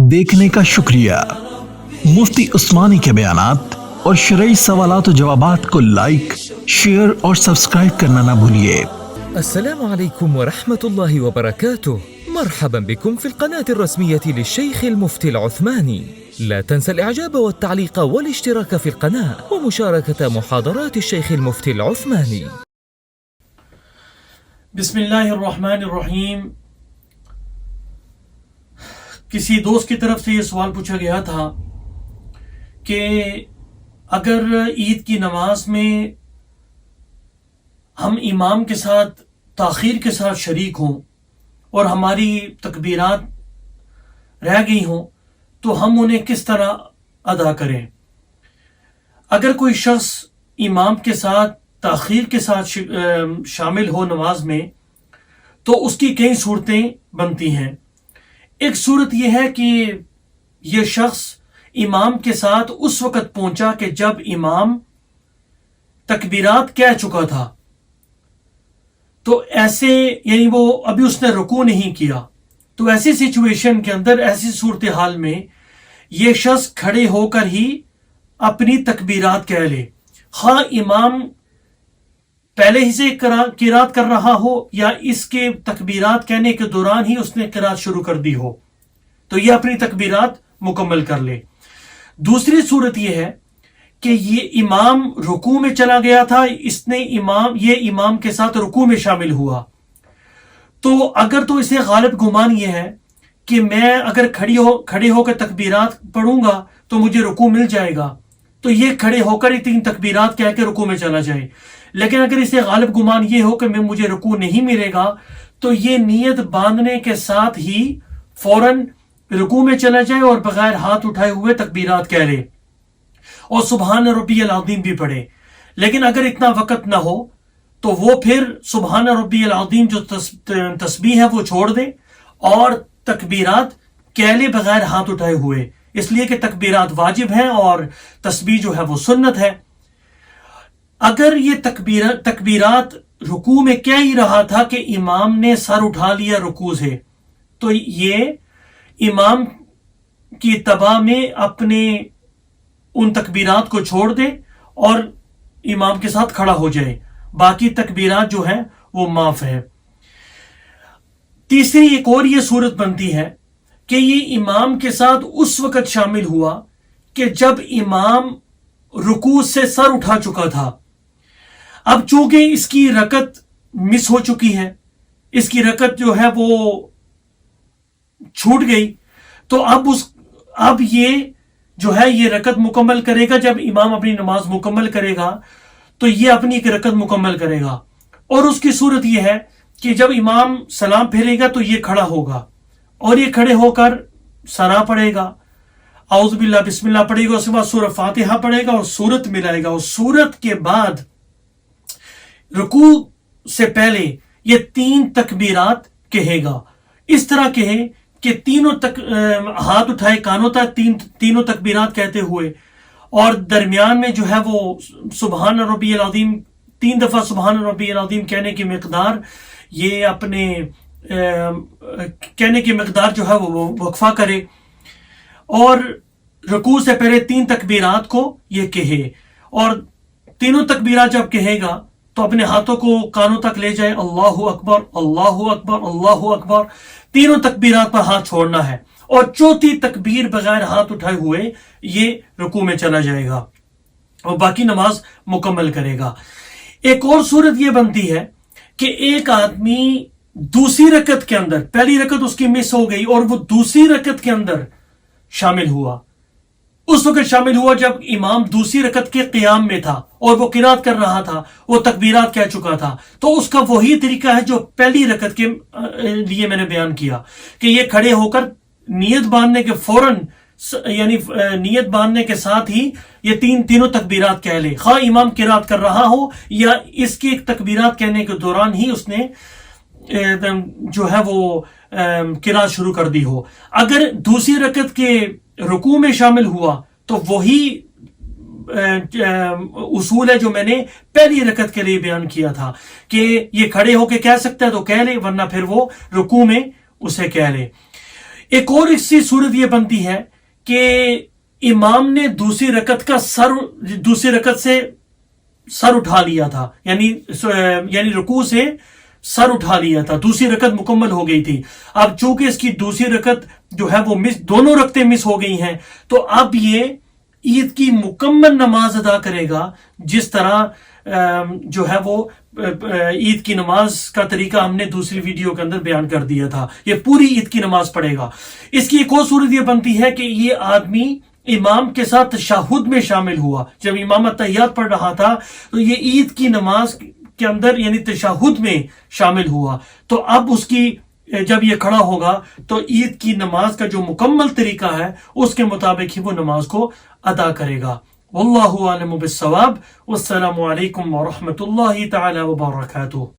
देखने का शुक्रिया। मुफ्ती उस्मानी के बयानात और शरई सवालात और जवाबात को लाइक, शेयर और सब्सक्राइब करना ना भूलिए। السلام عليكم ورحمة الله وبركاته. مرحبا بكم في القناة الرسمية للشيخ المفتي العثماني. لا تنسى الإعجاب والتعليق والاشتراك في القناة ومشاركة محاضرات الشيخ المفتي العثماني. बिस्मिल्लाहिर्रहमानिर्रहीम। किसी दोस्त की तरफ से ये सवाल पूछा गया था कि अगर ईद की नमाज में हम इमाम के साथ ताख़ीर के साथ शरीक हों और हमारी तकबीरात रह गई हों तो हम उन्हें किस तरह अदा करें। अगर कोई शख्स इमाम के साथ ताख़ीर के साथ शामिल हो नमाज में तो उसकी कई सूरतें बनती हैं। एक सूरत यह है कि यह शख्स इमाम के साथ उस वक़्त पहुंचा कि जब इमाम तकबीरात कह चुका था, तो ऐसे यानी वो अभी उसने रुकू नहीं किया, तो ऐसी सिचुएशन के अंदर, ऐसी सूरत हाल में ये शख्स खड़े होकर ही अपनी तकबीरात कह ले। हाँ, इमाम पहले ही से किरात कर रहा हो या इसके तकबीरात कहने के दौरान ही उसने किरात शुरू कर दी हो, तो ये अपनी तकबीरात मुकम्मल कर ले। दूसरी सूरत यह है कि ये इमाम रुकू में चला गया था, ये इमाम के साथ रुकू में शामिल हुआ, तो अगर तो इसे गालिब गुमान ये है कि मैं अगर खड़े होकर तकबीरात पढ़ूंगा तो मुझे रुकू मिल जाएगा, तो ये खड़े होकर ही 3 तकबीरात कह के रुकू में चला जाए। लेकिन अगर इसे गालिब गुमान ये हो कि मुझे रुकू नहीं मिलेगा, तो ये नीयत बांधने के साथ ही फौरन रुकू में चला जाए और बगैर हाथ उठाए हुए तकबीरात कह ले और सुबहान रब्बियल अज़ीम भी पढ़े। लेकिन अगर इतना वक़्त ना हो तो वो फिर सुबहान रब्बियल अज़ीम जो तस्बीह है वो छोड़ दे और तकबीरात कह ले बगैर हाथ उठाए हुए, इसलिए कि तकबीरात वाजिब हैं और तस्बीह जो है वो सुन्नत है। अगर ये तकबीरात रुकू में कह ही रहा था कि इमाम ने सर उठा लिया रुकू से, तो ये इमाम की तबा में अपने उन तकबीरात को छोड़ दे और इमाम के साथ खड़ा हो जाए, बाकी तकबीरात जो है वो माफ है। तीसरी एक और ये सूरत बनती है कि ये इमाम के साथ उस वक़्त शामिल हुआ कि जब इमाम रुकू से सर उठा चुका था। अब चूंकि इसकी रकत मिस हो चुकी है, इसकी रकत जो है वो छूट गई, तो अब ये जो है ये रकत मुकम्मल करेगा। जब इमाम अपनी नमाज मुकम्मल करेगा तो ये अपनी एक रकत मुकम्मल करेगा, और उसकी सूरत ये है कि जब इमाम सलाम फेरेगा तो ये खड़ा होगा और ये खड़े होकर सरा पढ़ेगा, औज़ु बिल्लाह बिस्मिल्लाह पढ़ेगा, उसके बाद सूरह फातिहा पढ़ेगा और सूरत मिलाएगा, और सूरत के बाद रुकू से पहले ये 3 तकबीरात कहेगा। इस तरह कहे कि तीनों हाथ उठाए कानों तक, तीनों तकबीरात कहते हुए, और दरमियान में जो है वो सुबहान रब्बियल अज़ीम 3 दफा सुबहान रब्बियल अज़ीम कहने की मिकदार, ये अपने कहने की मिकदार जो है वो वक्फा करे, और रुकू से पहले 3 तकबीरात को ये कहे, और तीनों तकबीरात जब कहेगा तो अपने हाथों को कानों तक ले जाए, अल्लाहु अकबर अल्लाहु अकबर अल्लाहु अकबर, तीनों तकबीरात पर हाथ छोड़ना है, और चौथी तकबीर बगैर हाथ उठाए हुए ये रुकू में चला जाएगा और बाकी नमाज मुकम्मल करेगा। एक और सूरत ये बनती है कि एक आदमी दूसरी रकत के अंदर, पहली रकत उसकी मिस हो गई और वो दूसरी रकत के अंदर शामिल हुआ, उस वक्त शामिल हुआ जब इमाम दूसरी रकत के क़ियाम में था और वो किरात कर रहा था, वो तकबीरात कह चुका था, तो उसका वही तरीका है जो पहली रकत के लिए मैंने बयान किया कि ये खड़े होकर नियत बांधने के फौरन, यानी नियत बांधने के साथ ही ये तीनों तकबीरात कह ले, खा इमाम किरात कर रहा हो या इसके तकबीरात कहने के दौरान ही उसने जो है वो किरात शुरू कर दी हो। अगर दूसरी रकत के रुकू में शामिल हुआ तो वही उसूल है जो मैंने पहली रकत के लिए बयान किया था कि ये खड़े होके कह सकता है तो कह ले, वरना फिर वो रुकू में उसे कह ले। ایک اور اس سے صورت یہ بنتی ہے کہ امام نے دوسری رکعت سے سر اٹھا لیا تھا، یعنی رکوع سے سر اٹھا لیا تھا، دوسری رکعت مکمل ہو گئی تھی. اب چونکہ اس کی دوسری رکعت جو ہے وہ دونوں رکعتیں مس ہو گئی ہیں، تو اب یہ عید کی مکمل نماز ادا کرے گا، جس طرح جو ہے وہ عید کی نماز کا طریقہ ہم نے دوسری ویڈیو کے اندر بیان کر دیا تھا. یہ پوری عید کی نماز پڑھے گا. اس کی ایک اور صورت یہ بنتی ہے کہ یہ آدمی امام کے ساتھ تشہد میں شامل ہوا. جب امام التحیات پڑھ رہا تھا تو یہ عید کی نماز کے اندر یعنی تشہد میں شامل ہوا. تو اب اس کی جب یہ کھڑا ہوگا تو عید کی نماز کا جو مکمل طریقہ ہے اس کے مطابق ہی وہ نماز کو ادا کرے گا. واللہ اعلم بالصواب. والسلام علیکم ورحمۃ اللہ تعالی وبرکاتہ.